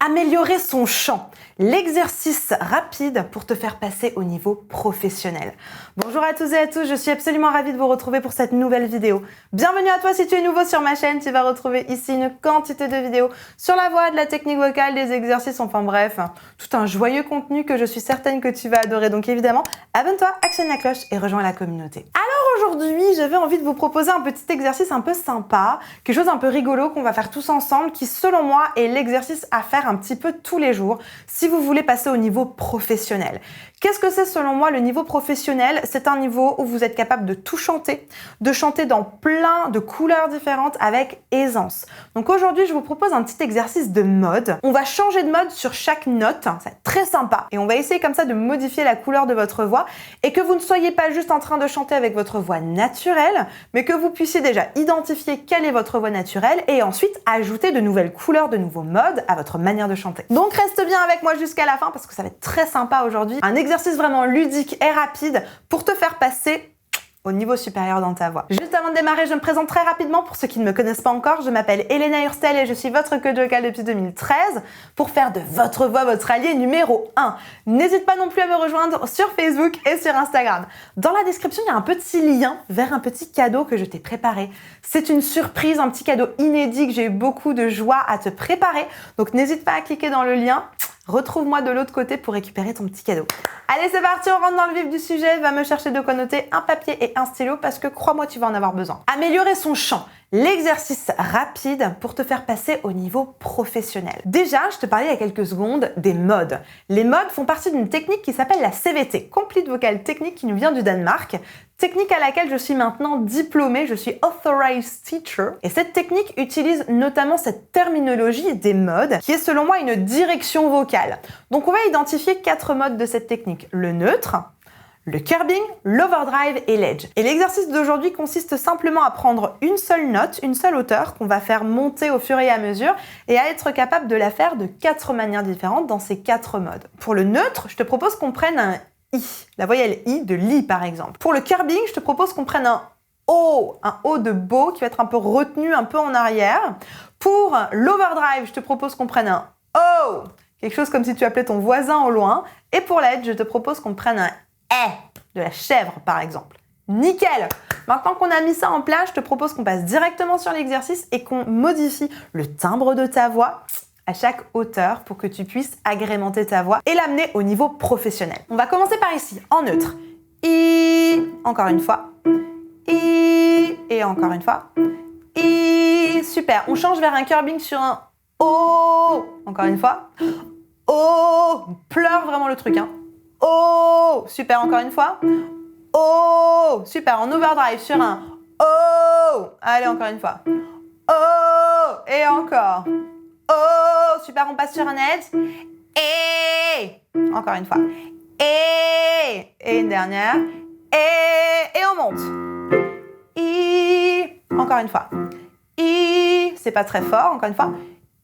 Améliorer son chant, l'exercice rapide pour te faire passer au niveau professionnel. Bonjour à tous et à tous, je suis absolument ravie de vous retrouver pour cette nouvelle vidéo. Bienvenue à toi si tu es nouveau sur ma chaîne, tu vas retrouver ici une quantité de vidéos sur la voix, de la technique vocale, des exercices, enfin bref, tout un joyeux contenu que je suis certaine que tu vas adorer. Donc évidemment, abonne-toi, actionne la cloche et rejoins la communauté. Alors aujourd'hui, j'avais envie de vous proposer un petit exercice un peu sympa, quelque chose un peu rigolo qu'on va faire tous ensemble, qui selon moi est l'exercice à faire un petit peu tous les jours si vous voulez passer au niveau professionnel. Qu'est-ce que c'est selon moi le niveau professionnel? C'est un niveau où vous êtes capable de tout chanter, de chanter dans plein de couleurs différentes avec aisance. Donc aujourd'hui, je vous propose un petit exercice de mode. On va changer de mode sur chaque note, c'est très sympa. Et on va essayer comme ça de modifier la couleur de votre voix et que vous ne soyez pas juste en train de chanter avec votre voix naturelle, mais que vous puissiez déjà identifier quelle est votre voix naturelle et ensuite ajouter de nouvelles couleurs, de nouveaux modes à votre manière de chanter. Donc reste bien avec moi jusqu'à la fin parce que ça va être très sympa aujourd'hui. Un exercice vraiment ludique et rapide pour te faire passer au niveau supérieur dans ta voix. Juste avant de démarrer, je me présente très rapidement pour ceux qui ne me connaissent pas encore. Je m'appelle Elena Hurstel et je suis votre coach vocal depuis 2013 pour faire de votre voix votre allié numéro 1. N'hésite pas non plus à me rejoindre sur Facebook et sur Instagram. Dans la description, il y a un petit lien vers un petit cadeau que je t'ai préparé. C'est une surprise, un petit cadeau inédit que j'ai eu beaucoup de joie à te préparer. Donc n'hésite pas à cliquer dans le lien. Retrouve-moi de l'autre côté pour récupérer ton petit cadeau. Allez, c'est parti, on rentre dans le vif du sujet. Va me chercher de quoi noter, un papier et un stylo parce que crois-moi, tu vas en avoir besoin. Améliorer son chant. L'exercice rapide pour te faire passer au niveau professionnel. Déjà, je te parlais il y a quelques secondes des modes. Les modes font partie d'une technique qui s'appelle la CVT, Complete Vocal Technique, qui nous vient du Danemark. Technique à laquelle je suis maintenant diplômée, je suis Authorized Teacher. Et cette technique utilise notamment cette terminologie des modes, qui est selon moi une direction vocale. Donc on va identifier 4 modes de cette technique. Le neutre, le curbing, l'overdrive et l'edge. Et l'exercice d'aujourd'hui consiste simplement à prendre une seule note, une seule hauteur qu'on va faire monter au fur et à mesure et à être capable de la faire de 4 manières différentes dans ces 4 modes. Pour le neutre, je te propose qu'on prenne un I, la voyelle I de lit par exemple. Pour le curbing, je te propose qu'on prenne un O de beau qui va être un peu retenu, un peu en arrière. Pour l'overdrive, je te propose qu'on prenne un O, quelque chose comme si tu appelais ton voisin au loin. Et pour l'edge, je te propose qu'on prenne un de la chèvre par exemple. Nickel! Maintenant qu'on a mis ça en place, je te propose qu'on passe directement sur l'exercice et qu'on modifie le timbre de ta voix à chaque hauteur pour que tu puisses agrémenter ta voix et l'amener au niveau professionnel. On va commencer par ici, en neutre. I, encore une fois. I, et encore une fois. I, super. On change vers un curbing sur un O, encore une fois. O, on pleure vraiment le truc, hein. O, super, encore une fois. O, super, en overdrive sur un O. Allez, encore une fois. O, et encore. Oh, super, on passe sur un edge. Et encore une fois. Et une dernière. Et on monte. I, encore une fois. I, c'est pas très fort, encore une fois.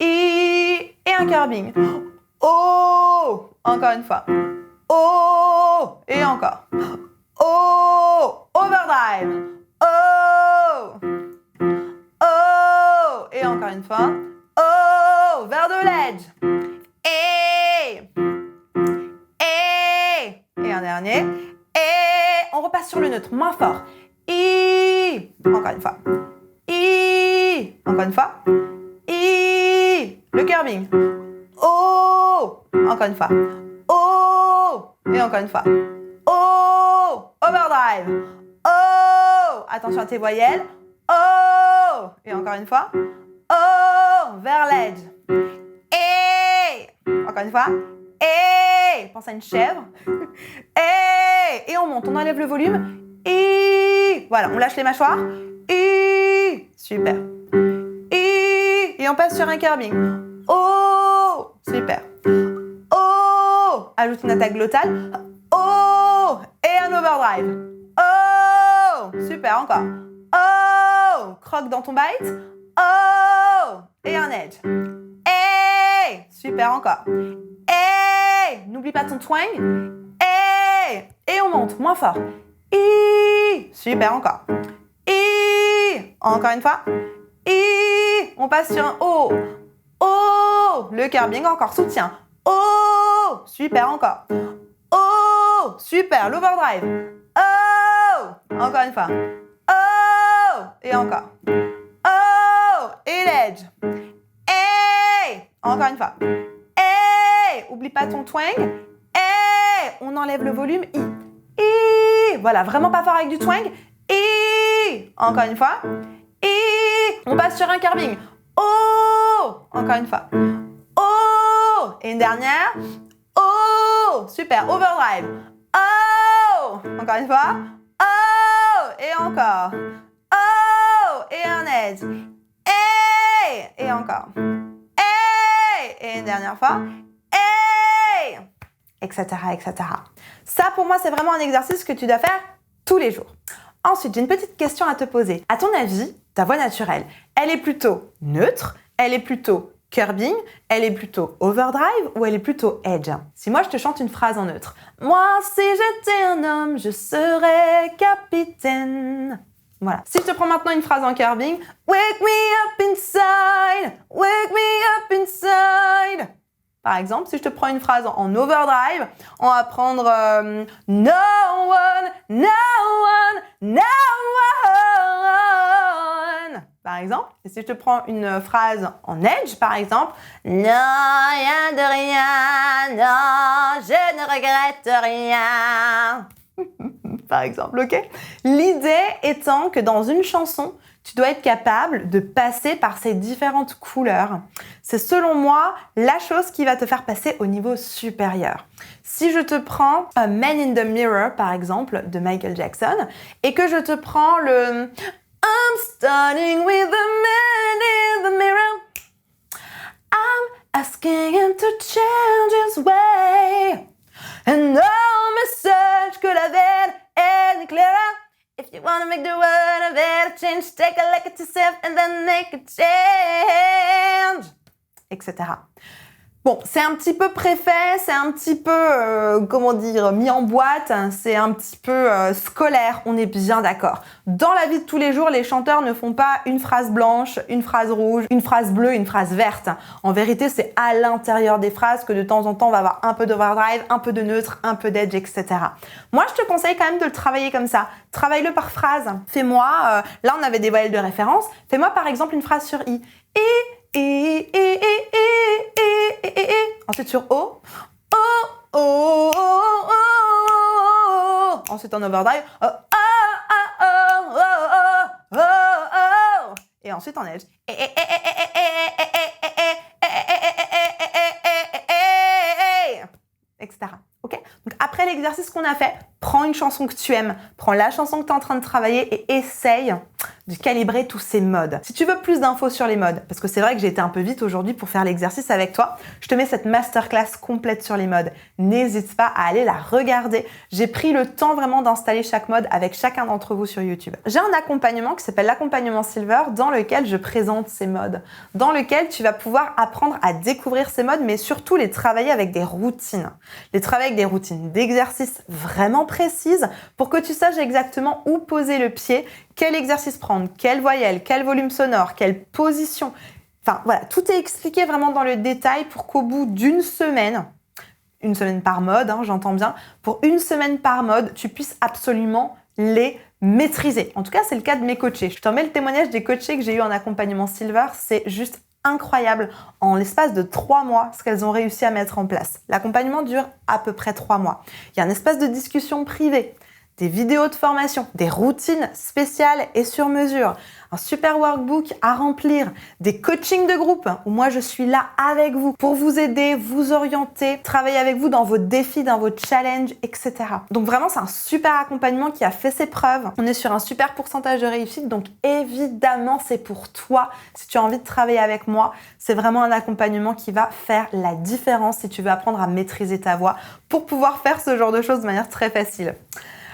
I, et un curbing. Oh, encore une fois. Oh, et encore. Oh, overdrive. Oh, oh, et encore une fois. Oh, vers de l'edge. Et un dernier. Et on repasse sur le neutre, moins fort. I, encore une fois. I, encore une fois. I, le curbing. Oh, encore une fois. Oh, et encore une fois. Oh, overdrive. Oh, attention à tes voyelles. Oh, et encore une fois. Oh, vers l'edge. Et encore une fois. Et pense à une chèvre. Et on monte, on enlève le volume. Et voilà, on lâche les mâchoires. Et super. Et on passe sur un curbing. Oh, super. Oh, ajoute une attaque glottale. Oh, et un overdrive. Oh, super, encore. Oh, croque dans ton bite. Oh, et un edge. Et super, encore. Et n'oublie pas ton twang. Et on monte, moins fort. Et super, encore. Et encore une fois. Et on passe sur un O. O. Oh, le curbing encore, soutien. Oh, super, encore. Oh, super, l'overdrive. Oh, encore une fois. Oh, et encore. Oh, et l'edge. Hey, encore une fois. Hey, oublie pas ton twang. Hey, on enlève le volume. I. Voilà, vraiment pas fort avec du twang. I. Encore une fois. I. On passe sur un curving. Oh, encore une fois. Oh, et une dernière. Oh, super, overdrive. Oh, encore une fois. Oh, et encore. Oh, et un edge. Hey, et encore. Hey, et une dernière fois. Hey, etc., etc. Ça, pour moi, c'est vraiment un exercice que tu dois faire tous les jours. Ensuite, j'ai une petite question à te poser. À ton avis, ta voix naturelle, elle est plutôt neutre, elle est plutôt curbing, elle est plutôt overdrive ou elle est plutôt edge? Si moi je te chante une phrase en neutre, moi si j'étais un homme, je serais capitaine. Voilà. Si je te prends maintenant une phrase en curbing, wake me up inside, wake me up inside. Par exemple, si je te prends une phrase en overdrive, on va prendre no one, no one, no one. Par exemple, et si je te prends une phrase en edge, par exemple, non, rien de rien, non, je ne regrette rien. Par exemple, ok? L'idée étant que dans une chanson, tu dois être capable de passer par ces différentes couleurs. C'est selon moi la chose qui va te faire passer au niveau supérieur. Si je te prends A Man in the Mirror, par exemple, de Michael Jackson, et que je te prends le I'm starting with the man in the mirror, I'm asking him to change his way, and no message could have been any clearer. If you want to make the world a better change, take a look at yourself and then make a change, etc. Bon, c'est un petit peu préfet, c'est un petit peu, comment dire, mis en boîte, c'est un petit peu scolaire, on est bien d'accord. Dans la vie de tous les jours, les chanteurs ne font pas une phrase blanche, une phrase rouge, une phrase bleue, une phrase verte. En vérité, c'est à l'intérieur des phrases que de temps en temps, on va avoir un peu d'overdrive, un peu de neutre, un peu d'edge, etc. Moi, je te conseille quand même de le travailler comme ça. Travaille-le par phrase. Fais-moi, là, on avait des voyelles de référence. Fais-moi, par exemple, une phrase sur I. Ensuite sur O. Ensuite en overdrive. Et ensuite en edge. Etc. Ok? Donc après l'exercice qu'on a fait, prends une chanson que tu aimes, prends la chanson que tu es en train de travailler et essaye de calibrer tous ces modes. Si tu veux plus d'infos sur les modes, parce que c'est vrai que j'ai été un peu vite aujourd'hui pour faire l'exercice avec toi, je te mets cette masterclass complète sur les modes. N'hésite pas à aller la regarder. J'ai pris le temps vraiment d'installer chaque mode avec chacun d'entre vous sur YouTube. J'ai un accompagnement qui s'appelle l'accompagnement Silver dans lequel je présente ces modes, dans lequel tu vas pouvoir apprendre à découvrir ces modes, mais surtout les travailler avec des routines. Les travailler avec des routines d'exercices vraiment précises pour que tu saches exactement où poser le pied, quel exercice prendre, quelle voyelle, quel volume sonore, quelle position. Enfin voilà, tout est expliqué vraiment dans le détail pour qu'au bout d'une semaine par mode, j'entends bien, pour une semaine par mode, tu puisses absolument les maîtriser. En tout cas, c'est le cas de mes coachés. Je t'en mets le témoignage des coachés que j'ai eu en accompagnement Silver, c'est juste incroyable en l'espace de 3 mois ce qu'elles ont réussi à mettre en place. L'accompagnement dure à peu près 3 mois. Il y a un espace de discussion privée, des vidéos de formation, des routines spéciales et sur mesure, un super workbook à remplir, des coachings de groupe où moi je suis là avec vous pour vous aider, vous orienter, travailler avec vous dans vos défis, dans vos challenges, etc. Donc vraiment, c'est un super accompagnement qui a fait ses preuves. On est sur un super pourcentage de réussite, donc évidemment, c'est pour toi. Si tu as envie de travailler avec moi, c'est vraiment un accompagnement qui va faire la différence si tu veux apprendre à maîtriser ta voix pour pouvoir faire ce genre de choses de manière très facile.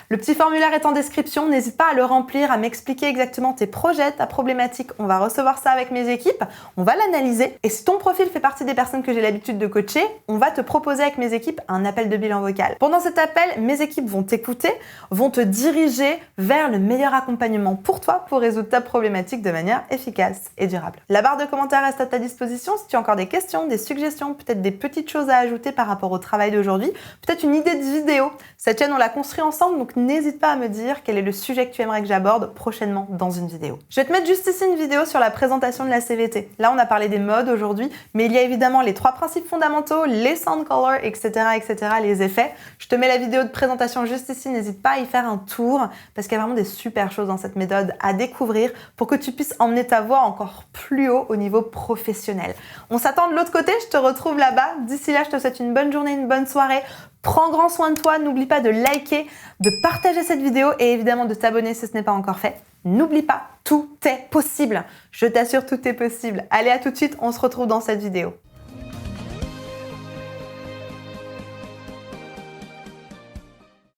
Le petit formulaire est en description, n'hésite pas à le remplir, à m'expliquer exactement tes projets, ta problématique. On va recevoir ça avec mes équipes, on va l'analyser. Et si ton profil fait partie des personnes que j'ai l'habitude de coacher, on va te proposer avec mes équipes un appel de bilan vocal. Pendant cet appel, mes équipes vont t'écouter, vont te diriger vers le meilleur accompagnement pour toi pour résoudre ta problématique de manière efficace et durable. La barre de commentaires reste à ta disposition si tu as encore des questions, des suggestions, peut-être des petites choses à ajouter par rapport au travail d'aujourd'hui, peut-être une idée de vidéo. Cette chaîne, on l'a construit ensemble, donc n'hésite pas à me dire quel est le sujet que tu aimerais que j'aborde prochainement dans une vidéo. Je vais te mettre juste ici une vidéo sur la présentation de la CVT. Là, on a parlé des modes aujourd'hui, mais il y a évidemment les 3 principes fondamentaux, les sound colors, etc., les effets. Je te mets la vidéo de présentation juste ici, n'hésite pas à y faire un tour, parce qu'il y a vraiment des super choses dans cette méthode à découvrir pour que tu puisses emmener ta voix encore plus haut au niveau professionnel. On s'attend de l'autre côté, je te retrouve là-bas. D'ici là, je te souhaite une bonne journée, une bonne soirée. Prends grand soin de toi, n'oublie pas de liker, de partager cette vidéo et évidemment de t'abonner si ce n'est pas encore fait. N'oublie pas, tout est possible. Je t'assure, tout est possible. Allez, à tout de suite, on se retrouve dans cette vidéo.